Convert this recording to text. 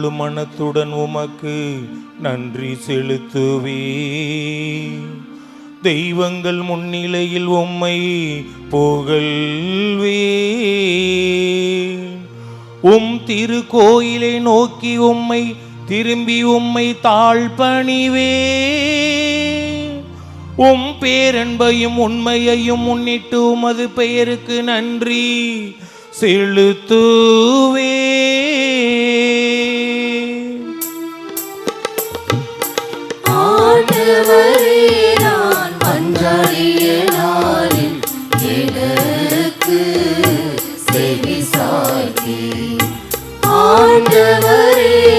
முழு மனத்துடன் உமக்கு நன்றி செலுத்துவே. தெய்வங்கள் முன்னிலையில் உம்மை புகழ்வே. திருக்கோயிலை நோக்கி உம்மை திரும்பி உம்மை தாழ்பணிவே. பேரன்பையும் உண்மையையும் முன்னிட்டு உமது பெயருக்கு நன்றி செலுத்துவே. ஆண்டவரே, நான் மன்றாடிய நாளில் எனக்கு செவி சாய்த்தீர். ஆண்டவரே,